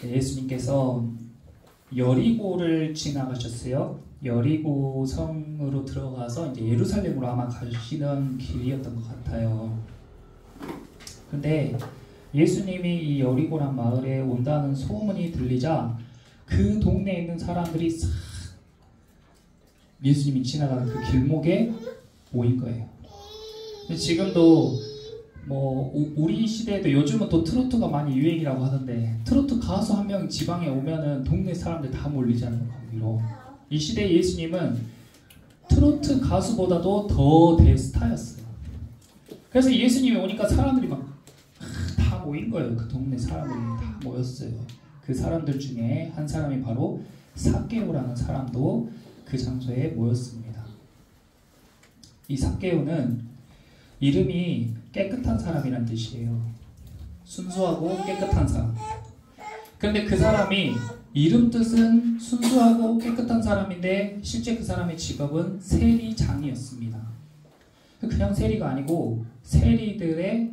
예수님께서 여리고를 지나가셨어요. 여리고 성으로 들어가서 이제 예루살렘으로 아마 가시던 길이었던 것 같아요. 근데 예수님이 이 여리고란 마을에 온다는 소문이 들리자 그 동네에 있는 사람들이 싹 예수님이 지나가는 그 길목에 모인 거예요. 지금도 뭐 우리 시대에도 요즘은 또 트로트가 많이 유행이라고 하던데 트로트 가수 한 명 지방에 오면은 동네 사람들 다 몰리잖아요. 거기로. 이 시대의 예수님은 트로트 가수보다도 더 대스타였어요. 그래서 예수님이 오니까 사람들이 막 다 모인 거예요. 그 동네 사람들이 다 모였어요. 그 사람들 중에 한 사람이 바로 삭개오라는 사람도 그 장소에 모였습니다. 이 삭개오는 이름이 깨끗한 사람이란 뜻이에요. 순수하고 깨끗한 사람. 그런데 그 사람이 이름 뜻은 순수하고 깨끗한 사람인데 실제 그 사람의 직업은 세리장이었습니다. 그냥 세리가 아니고 세리들의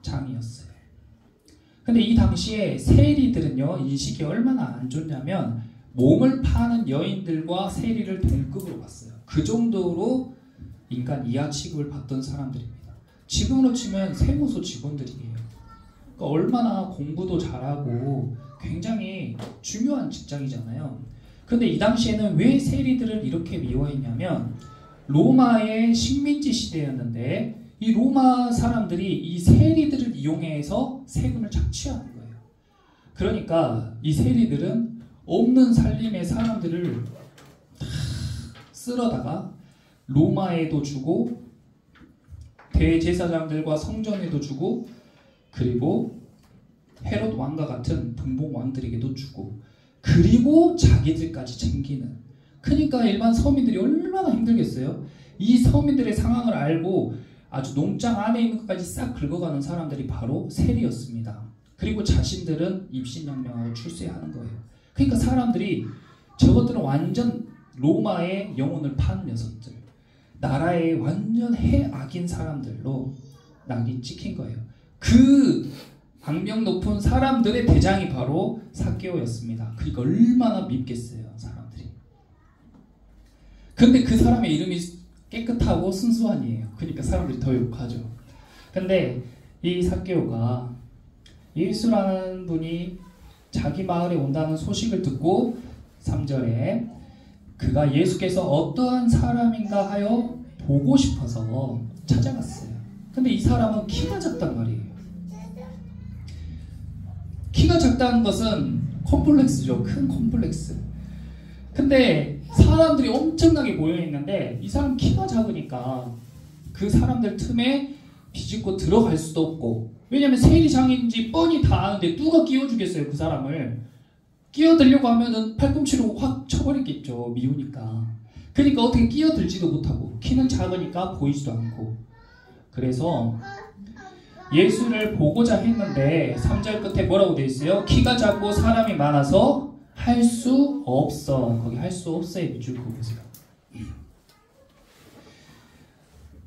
장이었어요. 근데 이 당시에 세리들은요, 인식이 얼마나 안 좋냐면 몸을 파는 여인들과 세리를 동급으로 봤어요. 그 정도로 인간 이하 취급을 받던 사람들입니다. 지금으로 치면 세무서 직원들이에요. 그러니까 얼마나 공부도 잘하고 굉장히 중요한 직장이잖아요. 그런데 이 당시에는 왜 세리들을 이렇게 미워했냐면 로마의 식민지 시대였는데 이 로마 사람들이 이 세리들을 이용해서 세금을 착취하는 거예요. 그러니까 이 세리들은 없는 살림의 사람들을 다 쓸어다가 로마에도 주고 대제사장들과 성전에도 주고 그리고 헤롯 왕과 같은 분봉 왕들에게도 주고 그리고 자기들까지 챙기는. 그러니까 일반 서민들이 얼마나 힘들겠어요. 이 서민들의 상황을 알고 아주 농장 안에 있는 것까지 싹 긁어가는 사람들이 바로 세리였습니다. 그리고 자신들은 입신양명하고 출세하는 거예요. 그러니까 사람들이 저것들은 완전 로마의 영혼을 파는 녀석들, 나라의 완전 해악인 사람들로 낙이 찍힌 거예요. 그 악명 높은 사람들의 대장이 바로 삭개오였습니다. 그러니까 얼마나 밉겠어요, 사람들이. 근데 그 사람의 이름이 깨끗하고 순수한이에요. 그러니까 사람들이 더 욕하죠. 근데 이 삭개오가 예수라는 분이 자기 마을에 온다는 소식을 듣고 3절에 그가 예수께서 어떠한 사람인가 하여 보고 싶어서 찾아갔어요. 근데 이 사람은 키가 작단 말이에요. 키가 작다는 것은 콤플렉스죠. 큰 콤플렉스. 근데 사람들이 엄청나게 모여있는데 이 사람 키가 작으니까 그 사람들 틈에 비집고 들어갈 수도 없고, 왜냐면 세리장인지 뻔히 다 아는데 누가 끼워주겠어요. 그 사람을 끼어들려고 하면은 팔꿈치로 확 쳐버리겠죠. 미우니까. 그러니까 어떻게 끼어들지도 못하고 키는 작으니까 보이지도 않고. 그래서 예수를 보고자 했는데 3절 끝에 뭐라고 돼 있어요? 키가 작고 사람이 많아서 할 수 없어. 거기 할 수 없어에 밑줄 그고 계세요.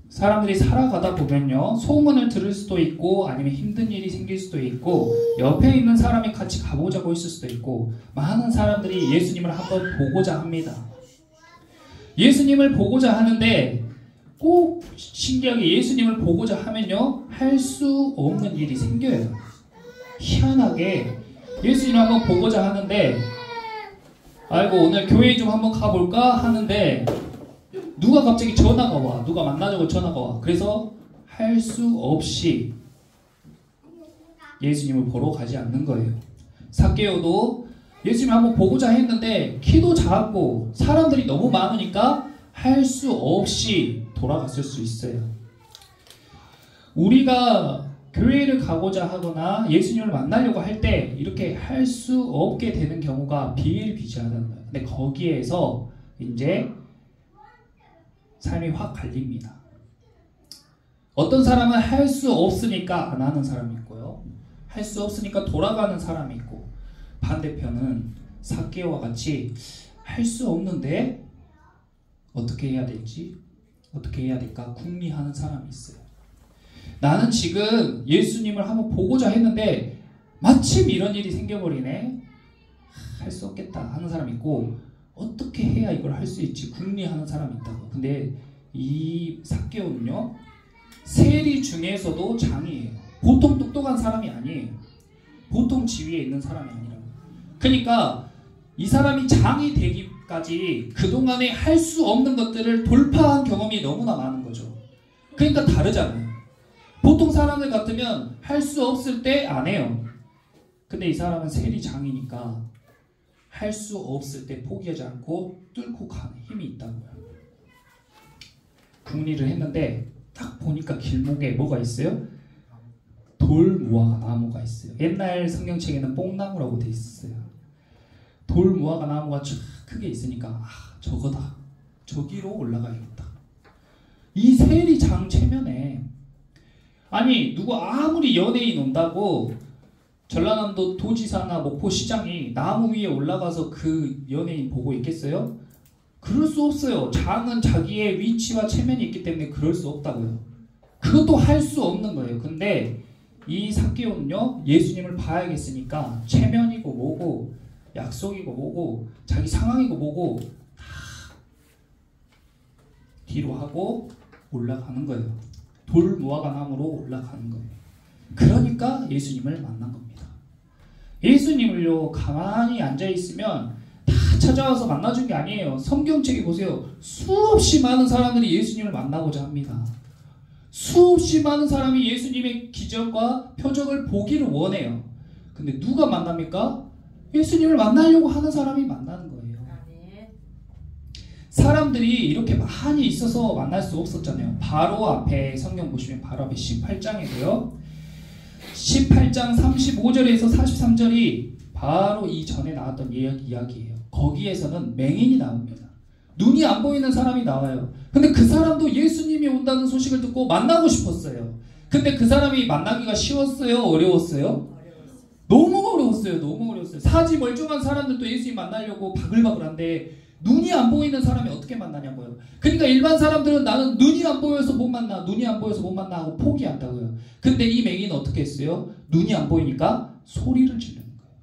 사람들이 살아가다 보면요, 소문을 들을 수도 있고 아니면 힘든 일이 생길 수도 있고 옆에 있는 사람이 같이 가보자고 했을 수도 있고 많은 사람들이 예수님을 한번 보고자 합니다. 예수님을 보고자 하는데 꼭 신기하게 예수님을 보고자 하면요, 할 수 없는 일이 생겨요. 희한하게 예수님을 한번 보고자 하는데 아이고 오늘 교회 좀 한번 가볼까 하는데 누가 갑자기 전화가 와. 누가 만나자고 전화가 와. 그래서 할 수 없이 예수님을 보러 가지 않는 거예요. 삭개오도 예수님을 한번 보고자 했는데 키도 작고 사람들이 너무 많으니까 할 수 없이 돌아갔을 수 있어요. 우리가 교회를 가고자 하거나 예수님을 만나려고 할 때 이렇게 할 수 없게 되는 경우가 비일비재하다는 거예요. 근데 거기에서 이제 삶이 확 갈립니다. 어떤 사람은 할 수 없으니까 안 하는 사람이 있고요. 할 수 없으니까 돌아가는 사람이 있고, 반대편은 삭개오와 같이 할 수 없는데 어떻게 해야 될지, 어떻게 해야 될까 궁리하는 사람이 있어요. 나는 지금 예수님을 한번 보고자 했는데 마침 이런 일이 생겨버리네. 할 수 없겠다 하는 사람이 있고, 어떻게 해야 이걸 할 수 있지 궁리하는 사람이 있다고. 근데 이 삭개오는요, 세리 중에서도 장이에요. 보통 똑똑한 사람이 아니에요. 보통 지위에 있는 사람이 아니라고. 그러니까 이 사람이 장이 되기까지 그동안에 할 수 없는 것들을 돌파한 경험이 너무나 많은 거죠. 그러니까 다르잖아요. 보통 사람들 같으면 할 수 없을 때 안 해요. 근데 이 사람은 세리장이니까 할 수 없을 때 포기하지 않고 뚫고 가는 힘이 있다고요. 궁리를 했는데 딱 보니까 길목에 뭐가 있어요? 돌무화과 나무가 있어요. 옛날 성경책에는 뽕나무라고 돼 있었어요. 돌무화과 나무가 쫙 크게 있으니까 저거다. 저기로 올라가야겠다. 이 세리장 체면에, 아니 누구 아무리 연예인 온다고 전라남도 도지사나 목포시장이 나무 위에 올라가서 그 연예인 보고 있겠어요? 그럴 수 없어요. 장은 자기의 위치와 체면이 있기 때문에 그럴 수 없다고요. 그것도 할 수 없는 거예요. 근데 이 삭개오는요, 예수님을 봐야겠으니까 체면이고 뭐고 약속이고 뭐고 자기 상황이고 뭐고 다 뒤로 하고 올라가는 거예요. 돌무화과 나무로 올라가는 거예요. 그러니까 예수님을 만난 겁니다. 예수님을요, 가만히 앉아있으면 다 찾아와서 만나준 게 아니에요. 성경책에 보세요. 수없이 많은 사람들이 예수님을 만나고자 합니다. 수없이 많은 사람이 예수님의 기적과 표적을 보기를 원해요. 근데 누가 만납니까? 예수님을 만나려고 하는 사람이 만나는 거예요. 사람들이 이렇게 많이 있어서 만날 수 없었잖아요. 바로 앞에 성경 보시면 바로 앞에 18장이고요. 18장 35절에서 43절이 바로 이 전에 나왔던 이야기예요. 거기에서는 맹인이 나옵니다. 눈이 안 보이는 사람이 나와요. 근데 그 사람도 예수님이 온다는 소식을 듣고 만나고 싶었어요. 근데 그 사람이 만나기가 쉬웠어요? 어려웠어요? 너무 어려웠어요. 너무 어려웠어요. 사지 멀쩡한 사람들도 예수님 만나려고 바글바글한데 눈이 안 보이는 사람이 어떻게 만나냐고요. 그러니까 일반 사람들은 나는 눈이 안 보여서 못 만나, 눈이 안 보여서 못 만나 하고 포기한다고요. 근데 이 맹인은 어떻게 했어요? 눈이 안 보이니까 소리를 지르는 거예요.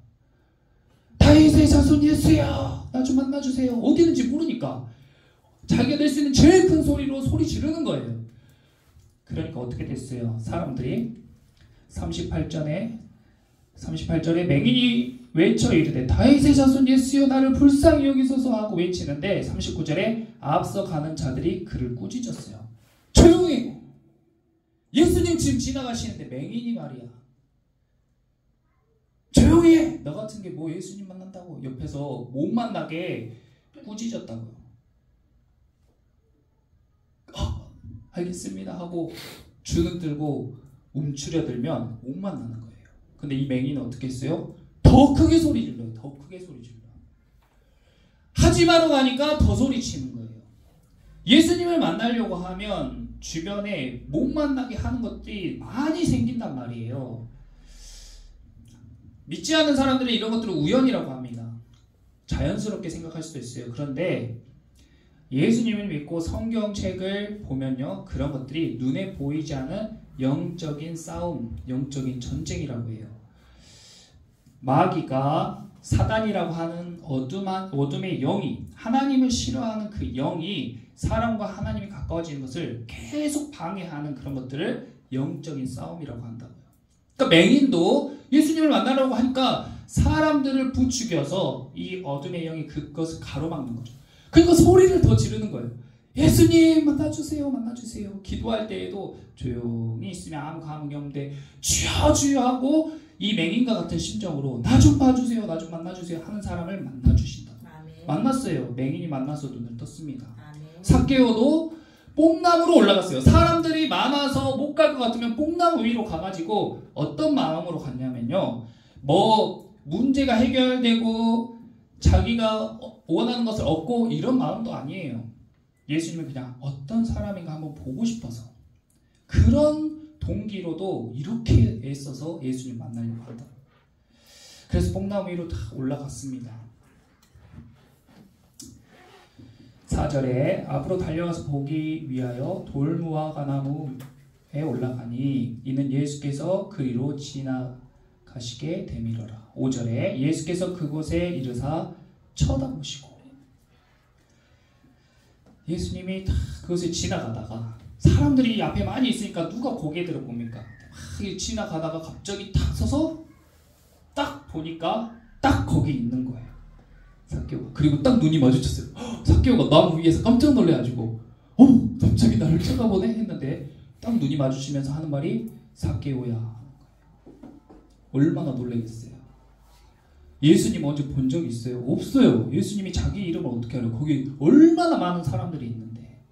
다윗의 자손 예수야, 나 좀 만나주세요. 어디 있는지 모르니까 자기가 낼 수 있는 제일 큰 소리로 소리 지르는 거예요. 그러니까 어떻게 됐어요? 사람들이 38절에 맹인이 외쳐 이르되 다윗의 자손 예수여 나를 불쌍히 여기소서 하고 외치는데 39절에 앞서 가는 자들이 그를 꾸짖었어요. 조용히! 예수님 지금 지나가시는데 맹인이 말이야. 조용히 해! 너 같은 게 뭐 예수님 만난다고 옆에서 못 만나게 꾸짖었다고요. 알겠습니다 하고 주눅 들고 움츠려들면 못 만나는 거예요. 근데 이 맹인은 어떻게 했어요? 더 크게 소리 질러요. 더 크게 소리 질러. 하지 마라고 하니까 더 소리치는 거예요. 예수님을 만나려고 하면 주변에 못 만나게 하는 것들이 많이 생긴단 말이에요. 믿지 않는 사람들은 이런 것들을 우연이라고 합니다. 자연스럽게 생각할 수도 있어요. 그런데 예수님을 믿고 성경책을 보면요, 그런 것들이 눈에 보이지 않은 영적인 싸움, 영적인 전쟁이라고 해요. 마귀가 사단이라고 하는 어둠의 영이, 하나님을 싫어하는 그 영이 사람과 하나님이 가까워지는 것을 계속 방해하는 그런 것들을 영적인 싸움이라고 한다고요. 그러니까 맹인도 예수님을 만나려고 하니까 사람들을 부추겨서 이 어둠의 영이 그것을 가로막는 거죠. 그러니까 소리를 더 지르는 거예요. 예수님 만나주세요, 만나주세요. 기도할 때에도 조용히 있으면 아무 감흥이 없는데 주여 주여 하고 이 맹인과 같은 심정으로 나 좀 봐주세요, 나 좀 만나주세요 하는 사람을 만나주신다. 만났어요. 맹인이 만나서 눈을 떴습니다. 삭개오도 뽕나무로 올라갔어요. 사람들이 많아서 못 갈 것 같으면 뽕나무 위로 가가지고 어떤 마음으로 갔냐면요, 뭐 문제가 해결되고 자기가 원하는 것을 얻고 이런 마음도 아니에요. 예수님은 그냥 어떤 사람인가 한번 보고 싶어서, 그런 동기로도 이렇게 애써서 예수님 만나려고 한다. 그래서 뽕나무 위로 다 올라갔습니다. 4절에 앞으로 달려가서 보기 위하여 돌무화과 나무에 올라가니 이는 예수께서 그리로 지나가시던 하시게 되밀어라. 5절에 예수께서 그곳에 이르사 쳐다보시고, 예수님이 다 그곳에 지나가다가 사람들이 앞에 많이 있으니까 누가 고개 들어 봅니까? 막 지나가다가 갑자기 탁 서서 딱 보니까 딱 거기 있는 거예요. 삭개오가. 그리고 딱 눈이 마주쳤어요. 삭개오가 나무 위에서 깜짝 놀래가지고 갑자기 나를 쳐다보네 했는데 딱 눈이 마주치면서 하는 말이 삭개오야. 얼마나 놀라겠어요. 예수님 언제 본 적 있어요? 없어요. 예수님이 자기 이름을 어떻게 알아요? 거기 얼마나 많은 사람들이 있는데.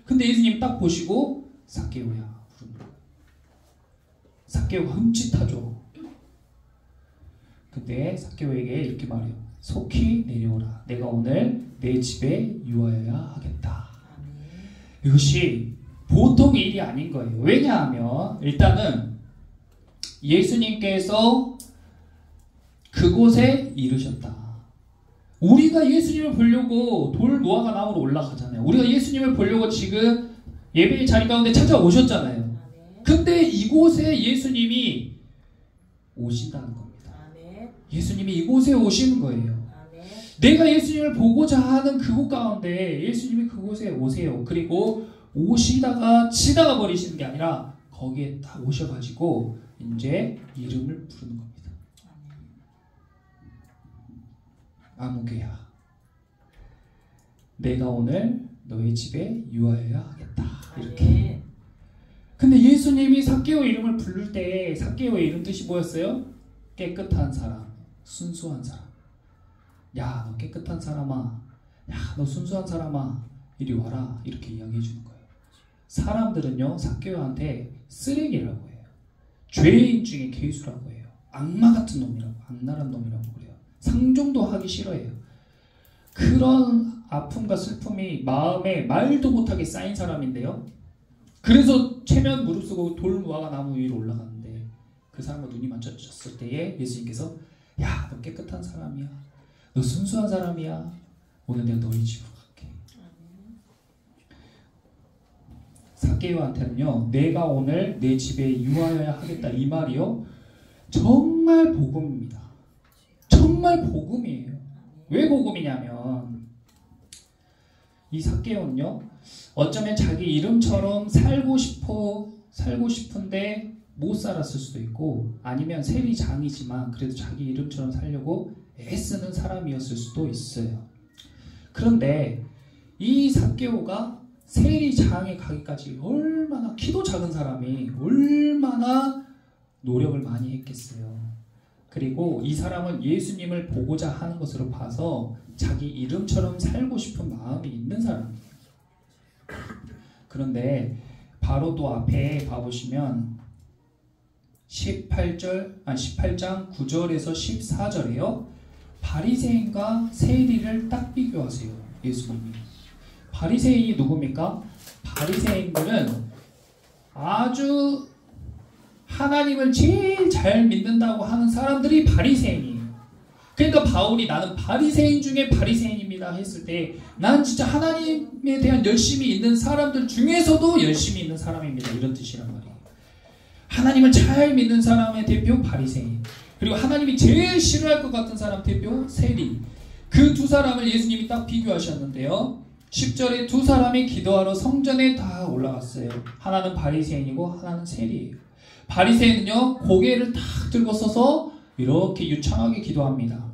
근데 예수님 딱 보시고 삭개오야 부르는 거예요. 삭개오가 흠칫하죠. 근데 삭개오에게 이렇게 말해요. 속히 내려오라. 내가 오늘 내 집에 유하여야 하겠다. 이것이 보통 일이 아닌 거예요. 왜냐하면 일단은 예수님께서 그곳에 이르셨다. 우리가 예수님을 보려고 돌 노아가 나무로 올라가잖아요. 우리가 예수님을 보려고 지금 예배의 자리 가운데 찾아오셨잖아요. 근데 이곳에 예수님이 오신다는 겁니다. 예수님이 이곳에 오시는 거예요. 내가 예수님을 보고자 하는 그곳 가운데 예수님이 그곳에 오세요. 그리고 오시다가 치다가 버리시는 게 아니라 거기에 딱 오셔가지고 이제 이름을 부르는 겁니다. 아무개야, 내가 오늘 너의 집에 유하여야 하겠다. 이렇게. 근데 예수님이 삭개오 이름을 부를 때 삭개오의 이름 뜻이 뭐였어요? 깨끗한 사람, 순수한 사람. 야, 너 깨끗한 사람아, 야, 너 순수한 사람아, 이리 와라. 이렇게 이야기해 주는 거예요. 사람들은요 삭개오한테 쓰레기라고 해요. 죄인 중에 괴수라고 해요. 악마 같은 놈이라고, 악랄한 놈이라고 그래요. 상종도 하기 싫어해요. 그런 아픔과 슬픔이 마음에 말도 못하게 쌓인 사람인데요. 그래서 체면 무릅쓰고 돌 노아가 나무 위로 올라갔는데 그 사람과 눈이 맞춰졌을 때에 예수님께서 야, 너 깨끗한 사람이야. 너 순수한 사람이야. 오늘 내가 너희 집으로 갈게. 삭개오한테는요, 내가 오늘 내 집에 유하여야 하겠다 이 말이요 정말 복음입니다. 정말 복음이에요. 왜 복음이냐면 이 삭개오는요 어쩌면 자기 이름처럼 살고 싶은데 못 살았을 수도 있고, 아니면 세리장이지만 그래도 자기 이름처럼 살려고 애쓰는 사람이었을 수도 있어요. 그런데 이 삭개오가 세리장에 가기까지 얼마나, 키도 작은 사람이 얼마나 노력을 많이 했겠어요. 그리고 이 사람은 예수님을 보고자 하는 것으로 봐서 자기 이름처럼 살고 싶은 마음이 있는 사람이에요. 그런데 바로 또 앞에 봐보시면 18장 9절에서 14절에요. 바리새인과 세리를 딱 비교하세요. 예수님이. 바리새인이 누굽니까? 바리새인들은 아주 하나님을 제일 잘 믿는다고 하는 사람들이 바리새인이에요. 그러니까 바울이 나는 바리새인 중에 바리새인입니다 했을 때 난 진짜 하나님에 대한 열심이 있는 사람들 중에서도 열심히 있는 사람입니다. 이런 뜻이란 말이에요. 하나님을 잘 믿는 사람의 대표 바리새인, 그리고 하나님이 제일 싫어할 것 같은 사람 대표 세리. 그 두 사람을 예수님이 딱 비교하셨는데요. 10절에 두 사람이 기도하러 성전에 다 올라갔어요. 하나는 바리새인이고 하나는 세리예요. 바리새인은요 고개를 탁 들고 서서 이렇게 유창하게 기도합니다.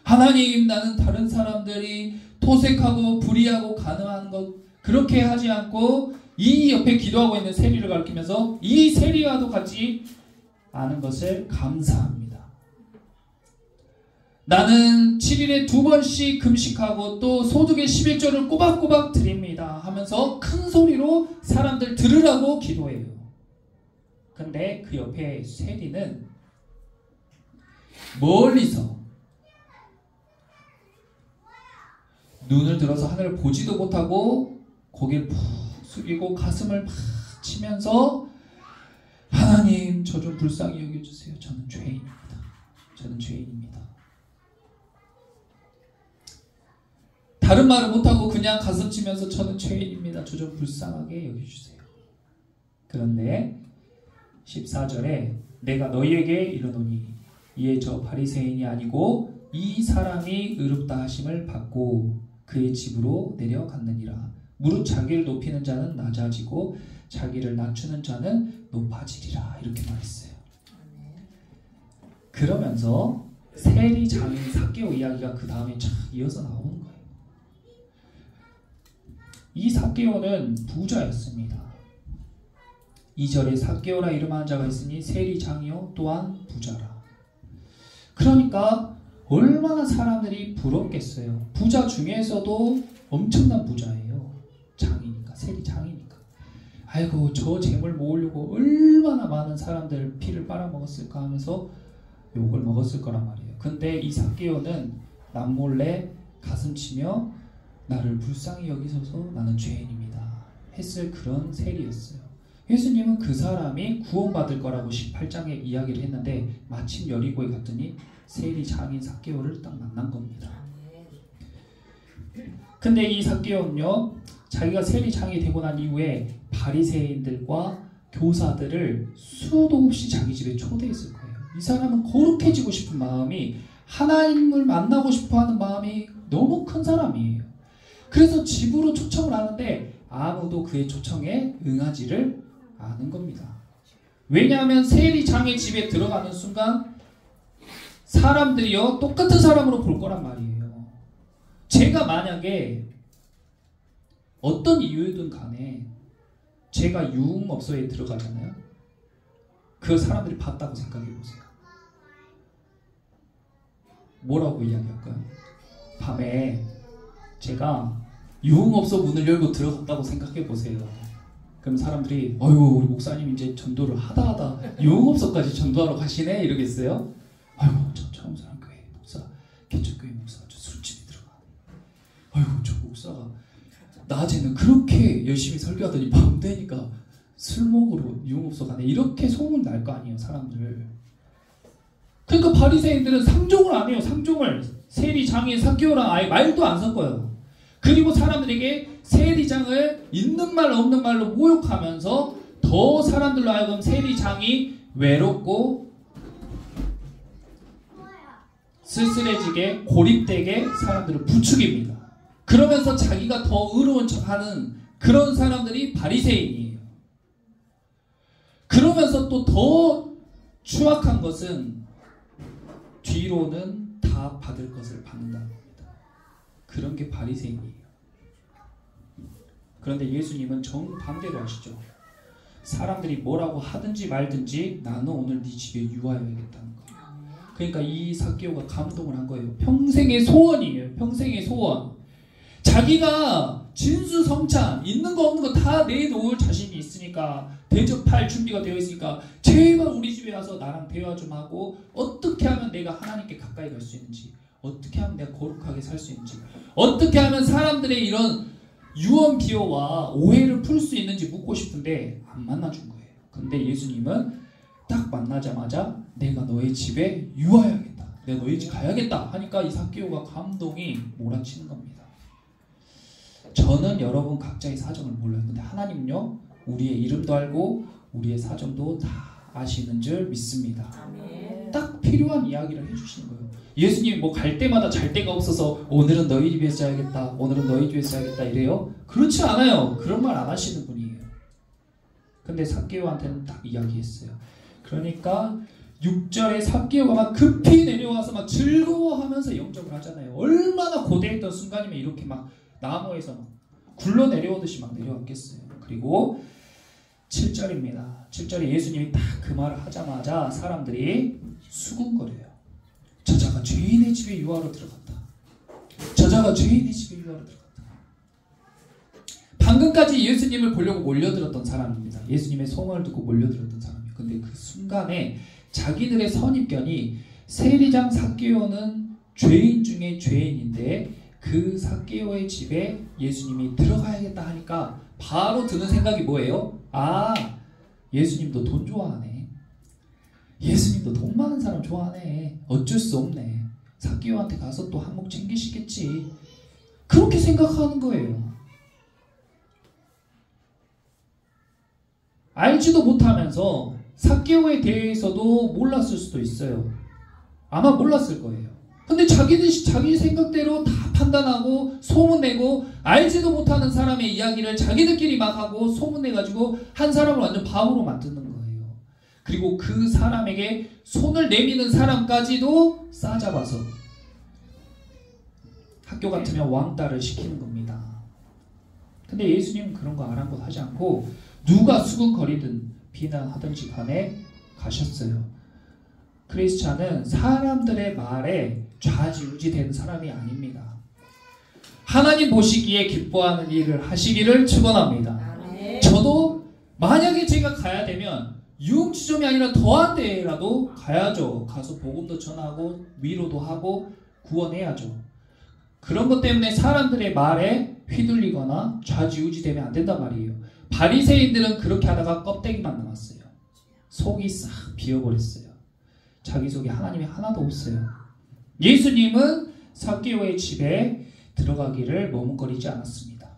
하나님, 나는 다른 사람들이 토색하고 불의하고 간음하는 것 그렇게 하지 않고 이 옆에 기도하고 있는 세리를 가리키면서 이 세리와도 같이 아는 것을 감사합니다. 나는 7일에 2번씩 금식하고 또 소득의 11조를 꼬박꼬박 드립니다 하면서 큰 소리로 사람들 들으라고 기도해요. 근데 그 옆에 세리는 멀리서 눈을 들어서 하늘을 보지도 못하고 고개를 푹 숙이고 가슴을 팍 치면서 하나님, 저 좀 불쌍히 여겨주세요. 저는 죄인입니다. 저는 죄인입니다. 다른 말을 못하고 그냥 가슴 치면서 저는 죄인입니다. 저 좀 불쌍하게 여겨주세요. 그런데 14절에 내가 너희에게 이르노니 이에 저 바리새인이 아니고 이 사람이 의롭다 하심을 받고 그의 집으로 내려갔느니라. 무릇 자기를 높이는 자는 낮아지고 자기를 낮추는 자는 높아지리라. 이렇게 말했어요. 그러면서 세리 장인 삭개오 이야기가 그 다음에 쫙 이어서 나오는 거예요. 이 삭개오는 부자였습니다. 2절에 삭개오라 이름하는 자가 있으니 세리 장이요 또한 부자라. 그러니까 얼마나 사람들이 부럽겠어요. 부자 중에서도 엄청난 부자예요. 장이니까, 세리 장이니까. 아이고 저 재물 모으려고 얼마나 많은 사람들 피를 빨아먹었을까 하면서 욕을 먹었을 거란 말이에요. 근데 이 삭개오는 남몰래 가슴치며 나를 불쌍히 여기소서 나는 죄인입니다 했을 그런 세리였어요. 예수님은 그 사람이 구원받을 거라고 18장에 이야기를 했는데 마침 여리고에 갔더니 세리 장인 삭개오를 딱 만난 겁니다. 근데 이 삭개오는요, 자기가 세리 장이 되고 난 이후에 바리새인들과 교사들을 수도 없이 자기 집에 초대했을 거예요. 이 사람은 거룩해지고 싶은 마음이, 하나님을 만나고 싶어하는 마음이 너무 큰 사람이에요. 그래서 집으로 초청을 하는데 아무도 그의 초청에 응하지를 않은 겁니다. 왜냐하면 세리장의 집에 들어가는 순간 사람들이요 똑같은 사람으로 볼 거란 말이에요. 제가 만약에 어떤 이유든 간에 제가 유흥업소에 들어가잖아요. 그 사람들이 봤다고 생각해 보세요. 뭐라고 이야기할까요? 밤에 제가 유흥업소 문을 열고 들어갔다고 생각해 보세요. 그럼 사람들이 어휴 우리 목사님 이제 전도를 하다 유흥업소까지 전도하러 가시네 이러겠어요? 아이고 저 청사교회 목사, 개척교회 목사 저 술집에 들어가. 아이고 저 목사가 낮에는 그렇게 열심히 설교하더니 밤 되니까 술 먹으러 유흥업소 가네. 이렇게 소문 날 거 아니에요 사람들. 그러니까 바리새인들은 상종을 안 해요. 상종을. 세리장인 삭개오랑 아예 말도 안 섞어요. 그리고 사람들에게 세리장을 있는 말 없는 말로 모욕하면서 더 사람들로 하여금 세리장이 외롭고 쓸쓸해지게 고립되게 사람들을 부추깁니다. 그러면서 자기가 더 의로운 척하는 그런 사람들이 바리새인이에요. 그러면서 또 더 추악한 것은 뒤로는 다 받을 것을 받는다는 겁니다. 그런 게 바리새인이에요. 그런데 예수님은 정반대로 하시죠. 사람들이 뭐라고 하든지 말든지 나는 오늘 네 집에 유하여야겠다는 거예요. 그러니까 이 삭개오가 감동을 한 거예요. 평생의 소원이에요. 평생의 소원. 자기가 진수성찬 있는 거 없는 거 다 내놓을 자신이 있으니까 대접할 준비가 되어 있으니까 제발 우리 집에 와서 나랑 대화 좀 하고 어떻게 하면 내가 하나님께 가까이 갈 수 있는지, 어떻게 하면 내가 거룩하게 살 수 있는지, 어떻게 하면 사람들의 이런 유언 비어와 오해를 풀 수 있는지 묻고 싶은데 안 만나준 거예요. 근데 예수님은 딱 만나자마자 내가 너의 집에 유하여야겠다, 내가 너희 집 가야겠다 하니까 이 삭개오가 감동이 몰아치는 겁니다. 저는 여러분 각자의 사정을 몰라요. 근데 하나님은요 우리의 이름도 알고 우리의 사정도 다 아시는 줄 믿습니다. 아멘. 딱 필요한 이야기를 해주시는 거예요. 예수님이 뭐 갈 때마다 잘 데가 없어서 오늘은 너희 집에서 자야겠다, 오늘은 너희 집에서 자야겠다 이래요? 그렇지 않아요. 그런 말 안 하시는 분이에요. 근데 삭개오한테는 딱 이야기했어요. 그러니까 6절에 삭개오가 막 급히 내려와서 막 즐거워하면서 영접을 하잖아요. 얼마나 고대했던 순간이면 이렇게 막 나무에서 막 굴러 내려오듯이 막 내려왔겠어요. 그리고 7절입니다. 7절에 예수님이 딱 그 말을 하자마자 사람들이 수군거려요. 저자가 죄인의 집에 유하러 들어갔다. 저자가 죄인의 집에 유하러 들어갔다. 방금까지 예수님을 보려고 몰려들었던 사람입니다. 예수님의 소문을 듣고 몰려들었던 사람이에요. 근데 그 순간에 자기들의 선입견이 세리장 삭개오는 죄인 중에 죄인인데 그 삭개오의 집에 예수님이 들어가야겠다 하니까 바로 드는 생각이 뭐예요? 아, 예수님도 돈 좋아하네. 예수님도 돈 많은 사람 좋아하네. 어쩔 수 없네. 삭개오한테 가서 또 한몫 챙기시겠지. 그렇게 생각하는 거예요. 알지도 못하면서 삭개오에 대해서도 몰랐을 수도 있어요. 아마 몰랐을 거예요. 근데 자기 생각대로 다 판단하고 소문내고 알지도 못하는 사람의 이야기를 자기들끼리 막 하고 소문내가지고 한 사람을 완전 바보로 만드는 거예요. 그리고 그 사람에게 손을 내미는 사람까지도 싸잡아서 학교 같으면 왕따를 시키는 겁니다. 근데 예수님은 그런 거 아랑곳하지 않고 누가 수군거리든 비난하든지 간에 가셨어요. 크리스찬은 사람들의 말에 좌지우지되는 사람이 아닙니다. 하나님 보시기에 기뻐하는 일을 하시기를 축원합니다. 저도 만약에 제가 가야 되면 유흥주점이 아니라 더한 데라도 가야죠. 가서 복음도 전하고 위로도 하고 구원해야죠. 그런 것 때문에 사람들의 말에 휘둘리거나 좌지우지되면 안 된단 말이에요. 바리새인들은 그렇게 하다가 껍데기만 남았어요. 속이 싹 비어버렸어요. 자기 속에 하나님이 하나도 없어요. 예수님은 삭개오의 집에 들어가기를 머뭇거리지 않았습니다.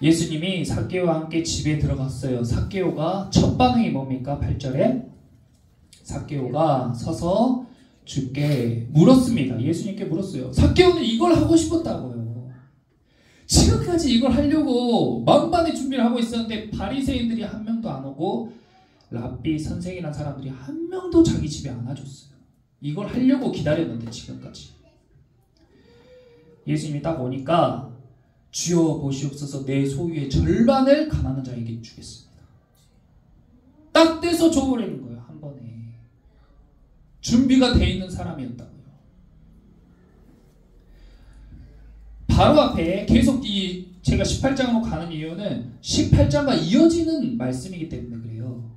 예수님이 삭개오와 함께 집에 들어갔어요. 삭개오가 첫 반응이 뭡니까? 8절에 삭개오가 서서 주께 물었습니다. 예수님께 물었어요. 삭개오는 이걸 하고 싶었다고요. 지금까지 이걸 하려고 만반의 준비를 하고 있었는데 바리새인들이 한 명도 안 오고 랍비 선생이라는 사람들이 한 명도 자기 집에 안 와줬어요. 이걸 하려고 기다렸는데 지금까지. 예수님이 딱 오니까 주여 보시옵소서 내 소유의 절반을 가난한 자에게 주겠습니다. 딱 떼서 줘버리는 거예요. 한 번에. 준비가 돼 있는 사람이었다고요. 바로 앞에 계속 제가 18장으로 가는 이유는 18장과 이어지는 말씀이기 때문에 그래요.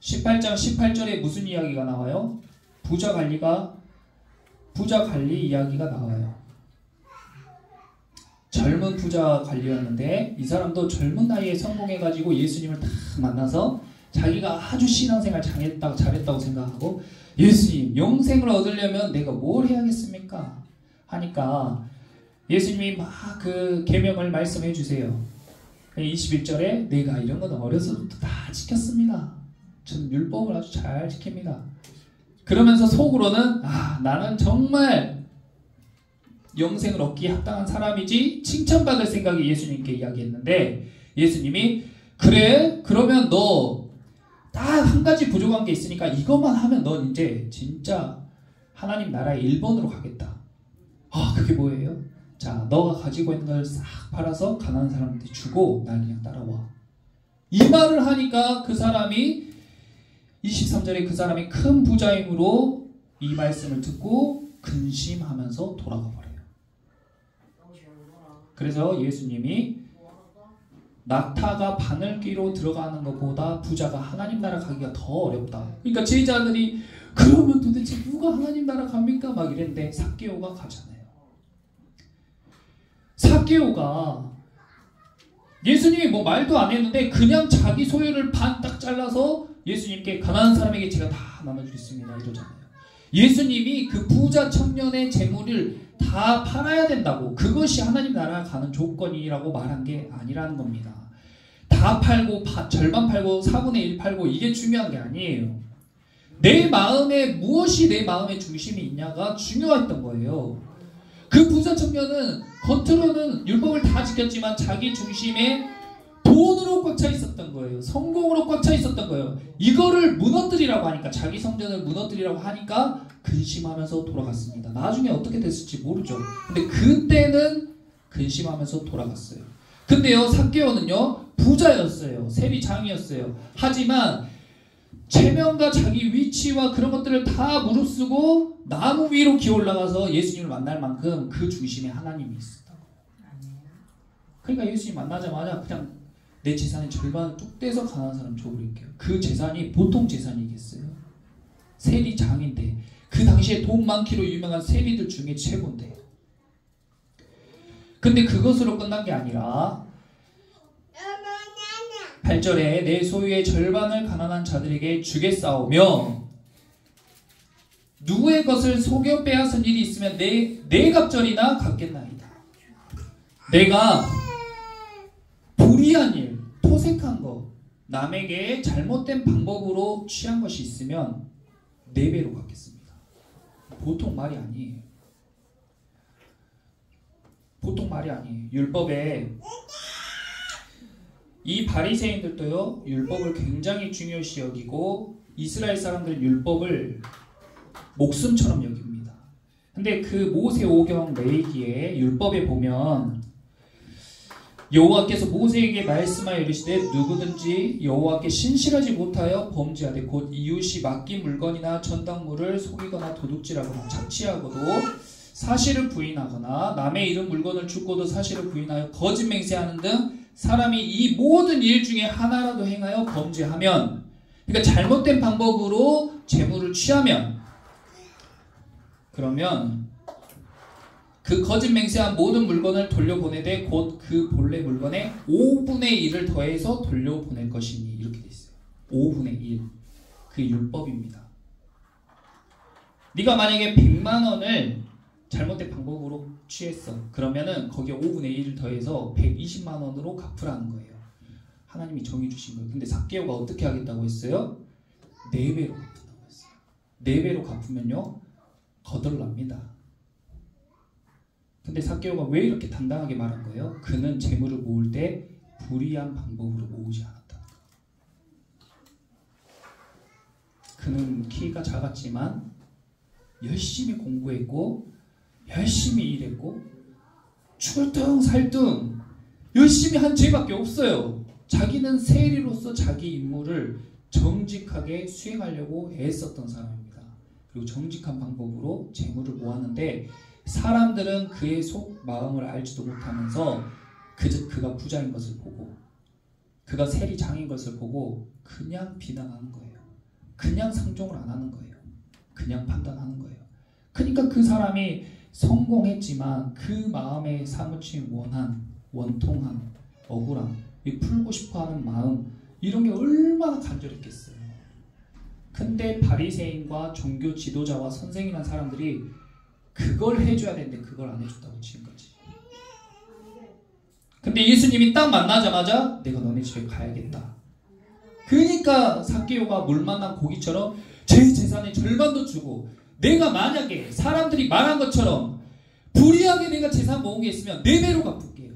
18장 18절에 무슨 이야기가 나와요? 부자 관리 이야기가 나와요. 젊은 부자 관리였는데 이 사람도 젊은 나이에 성공해가지고 예수님을 다 만나서 자기가 아주 신앙생활 잘했다고 생각하고 예수님 영생을 얻으려면 내가 뭘 해야겠습니까? 하니까 예수님이 막 그 계명을 말씀해 주세요. 21절에 내가 이런 건 어려서부터 다 지켰습니다. 저는 율법을 아주 잘 지킵니다. 그러면서 속으로는 나는 정말 영생을 얻기에 합당한 사람이지 칭찬받을 생각이 예수님께 이야기했는데 예수님이 그래? 그러면 너 딱 한 가지 부족한 게 있으니까 이것만 하면 넌 이제 진짜 하나님 나라의 1번으로 가겠다. 그게 뭐예요? 자, 너가 가지고 있는 걸 싹 팔아서 가난한 사람한테 주고 날 그냥 따라와. 이 말을 하니까 그 사람이 23절에 그 사람이 큰 부자임으로 이 말씀을 듣고 근심하면서 돌아가 버려요. 그래서 예수님이 낙타가 바늘귀로 들어가는 것보다 부자가 하나님 나라 가기가 더 어렵다. 그러니까 제자들이 그러면 도대체 누가 하나님 나라 갑니까? 막 이랬는데 삭개오가 가잖아요. 삭개오가 예수님이 뭐 말도 안 했는데 그냥 자기 소유를 반 딱 잘라서 예수님께 가난한 사람에게 제가 다 나눠주겠습니다 이러잖아요. 예수님이 그 부자 청년의 재물을 다 팔아야 된다고 그것이 하나님 나라 가는 조건이라고 말한 게 아니라는 겁니다. 다 팔고 절반 팔고 4분의 1 팔고 이게 중요한 게 아니에요. 내 마음에 무엇이 내 마음의 중심이 있냐가 중요했던 거예요. 그 부자 청년은 겉으로는 율법을 다 지켰지만 자기 중심에 돈으로 꽉 차 있었던 거예요. 성공으로 꽉 차 있었던 거예요. 이거를 무너뜨리라고 하니까 자기 성전을 무너뜨리라고 하니까 근심하면서 돌아갔습니다. 나중에 어떻게 됐을지 모르죠. 근데 그때는 근심하면서 돌아갔어요. 근데요 삭개오는요 부자였어요. 세리장이었어요. 하지만 체면과 자기 위치와 그런 것들을 다 무릅쓰고 나무 위로 기어 올라가서 예수님을 만날 만큼 그 중심에 하나님이 있었다고. 그러니까 예수님 만나자마자 그냥 내 재산의 절반을 뚝 떼서 가난한 사람 줘버릴게요. 그 재산이 보통 재산이겠어요? 세리장인데 그 당시에 돈 많기로 유명한 세리들 중에 최고인데. 근데 그것으로 끝난 게 아니라 8절에 내 소유의 절반을 가난한 자들에게 주겠사오며 누구의 것을 속여 빼앗은 일이 있으면 내 갑절이나 갚겠나이다. 내가 불의한 일, 토색한 거, 남에게 잘못된 방법으로 취한 것이 있으면 4배로 갚겠습니다. 보통 말이 아니에요. 보통 말이 아니에요. 율법에 이 바리새인들도요, 율법을 굉장히 중요시 여기고 이스라엘 사람들 율법을 목숨처럼 여깁니다. 근데 그 모세오경 레위기에 율법에 보면 여호와께서 모세에게 말씀하여 이르시되 누구든지 여호와께 신실하지 못하여 범죄하되 곧 이웃이 맡긴 물건이나 전당물을 속이거나 도둑질하거나 착취하고도 사실을 부인하거나 남의 잃은 물건을 죽고도 사실을 부인하여 거짓 맹세하는 등 사람이 이 모든 일 중에 하나라도 행하여 범죄하면, 그러니까 잘못된 방법으로 재물을 취하면, 그러면 그 거짓 맹세한 모든 물건을 돌려보내되 곧 그 본래 물건의 5분의 1을 더해서 돌려보낼 것이니, 이렇게 돼 있어요. 5분의 1. 그 율법입니다. 네가 만약에 100만 원을 잘못된 방법으로 취했어. 그러면은 거기에 5분의 1을 더해서 120만 원으로 갚으라는 거예요. 하나님이 정해주신 거예요. 근데 삭개오가 어떻게 하겠다고 했어요? 4배로 갚는다고 했어요. 4배로 갚으면요, 거덜납니다. 근데 삭개오가 왜 이렇게 당당하게 말한 거예요? 그는 재물을 모을 때 불의한 방법으로 모으지 않았다는 거예요. 그는 키가 작았지만 열심히 공부했고 열심히 일했고 출등살등 열심히 한 죄밖에 없어요. 자기는 세리로서 자기 임무를 정직하게 수행하려고 애썼던 사람입니다. 그리고 정직한 방법으로 재물을 모았는데 사람들은 그의 속 마음을 알지도 못하면서 그가 부자인 것을 보고 그가 세리장인 것을 보고 그냥 비난하는 거예요. 그냥 상종을 안 하는 거예요. 그냥 판단하는 거예요. 그러니까 그 사람이 성공했지만 그 마음에 사무친 원한, 원통함, 억울함, 풀고 싶어하는 마음, 이런 게 얼마나 간절했겠어요. 근데 바리새인과 종교 지도자와 선생이라는 사람들이 그걸 해줘야 되는데 그걸 안 해줬다고 지금까지. 근데 예수님이 딱 만나자마자 내가 너네 집에 가야겠다. 그러니까 삭개오가 물 만난 고기처럼 제 재산의 절반도 주고, 내가 만약에 사람들이 말한 것처럼 불의하게 내가 재산 모은 게 있으면 4배로 갚을게요.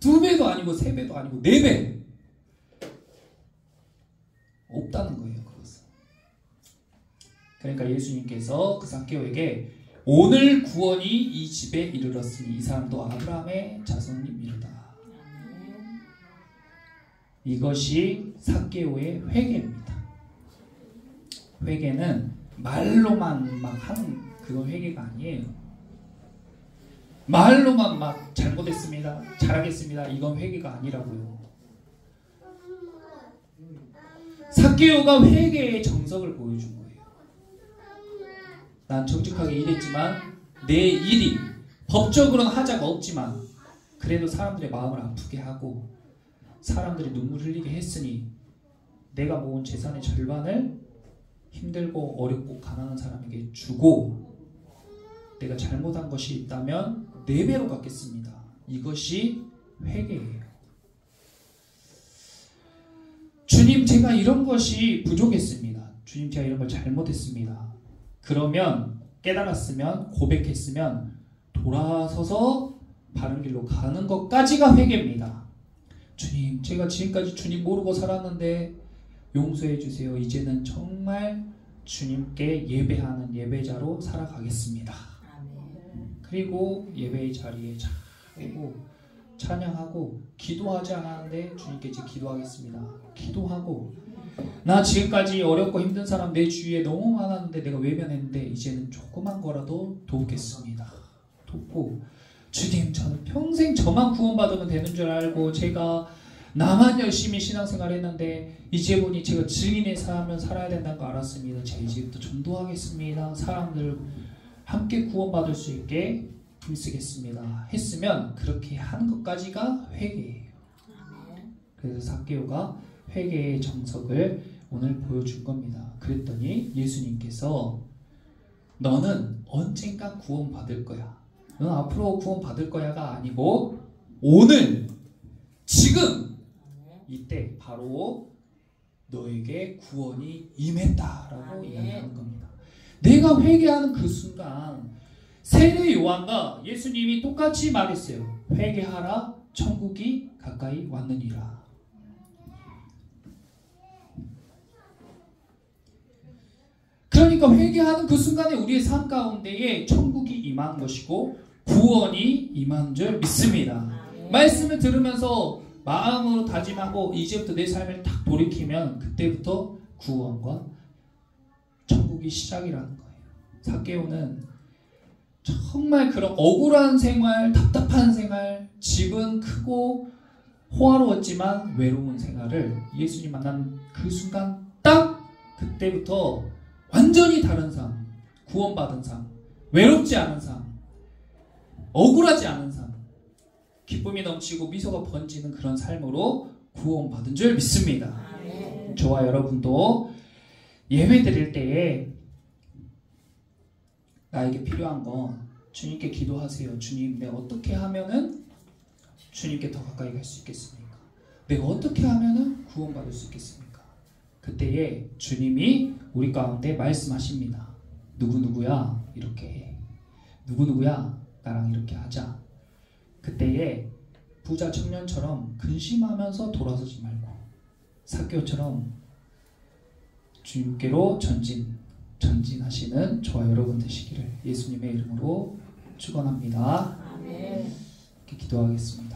2배도 아니고 3배도 아니고 4배. 없다는 거예요. 그것은. 그러니까 예수님께서 그 삭개오에게 오늘 구원이 이 집에 이르렀으니 이 사람도 아브라함의 자손임이로다. 이것이 삭개오의 회개입니다. 회개는 말로만 막 하는 그건 회개가 아니에요. 말로만 막 잘못했습니다, 잘하겠습니다, 이건 회개가 아니라고요. 삭개오가 회개의 정석을 보여준 거예요. 난 정직하게 일했지만 내 일이 법적으로는 하자가 없지만 그래도 사람들의 마음을 아프게 하고 사람들이 눈물 흘리게 했으니 내가 모은 재산의 절반을 힘들고 어렵고 가난한 사람에게 주고 내가 잘못한 것이 있다면 4배로 갚겠습니다. 이것이 회개예요. 주님, 제가 이런 것이 부족했습니다. 주님, 제가 이런 걸 잘못했습니다. 그러면 깨달았으면, 고백했으면 돌아서서 바른 길로 가는 것까지가 회개입니다. 주님, 제가 지금까지 주님 모르고 살았는데 용서해 주세요. 이제는 정말 주님께 예배하는 예배자로 살아가겠습니다. 그리고 예배의 자리에 잘 오고 찬양하고 기도하지 않았는데 주님께 이제 기도하겠습니다. 기도하고 나 지금까지 어렵고 힘든 사람 내 주위에 너무 많았는데 내가 외면했는데 이제는 조그만 거라도 돕겠습니다. 돕고 주님, 저는 평생 저만 구원받으면 되는 줄 알고 제가 나만 열심히 신앙생활 했는데 이제 보니 제가 증인의 삶을 살아야 된다는 거 알았습니다. 제 이제부터 전도하겠습니다. 사람들 함께 구원받을 수 있게 힘쓰겠습니다. 했으면 그렇게 하는 것까지가 회개예요. 그래서 삭개오가 회개의 정석을 오늘 보여준 겁니다. 그랬더니 예수님께서 너는 언젠가 구원받을 거야. 넌 앞으로 구원받을 거야가 아니고 오늘, 지금, 이때 바로 너에게 구원이 임했다라고 이야기하는 겁니다. 내가 회개하는 그 순간 세례 요한과 예수님이 똑같이 말했어요. 회개하라, 천국이 가까이 왔느니라. 그러니까 회개하는 그 순간에 우리의 삶 가운데에 천국이 임한 것이고 구원이 임한 줄 믿습니다. 말씀을 들으면서 마음으로 다짐하고 이제부터 내 삶을 딱 돌이키면 그때부터 구원과 천국이 시작이라는 거예요. 삭개오는 정말 그런 억울한 생활, 답답한 생활, 집은 크고 호화로웠지만 외로운 생활을 예수님 만난 그 순간 딱 그때부터 완전히 다른 삶, 구원받은 삶, 외롭지 않은 삶, 억울하지 않은 삶, 기쁨이 넘치고 미소가 번지는 그런 삶으로 구원받은 줄 믿습니다. 저와 여러분도 예배 드릴 때에 나에게 필요한 건 주님께 기도하세요. 주님, 내가 어떻게 하면은 주님께 더 가까이 갈 수 있겠습니까? 내가 어떻게 하면은 구원받을 수 있겠습니까? 그때에 주님이 우리 가운데 말씀하십니다. 누구누구야 이렇게 해. 누구누구야 나랑 이렇게 하자. 그때에 부자 청년처럼 근심하면서 돌아서지 말고 삭개오처럼 주님께로 전진하시는 저와 여러분 되시기를 예수님의 이름으로 축원합니다. 아멘. 이렇게 기도하겠습니다.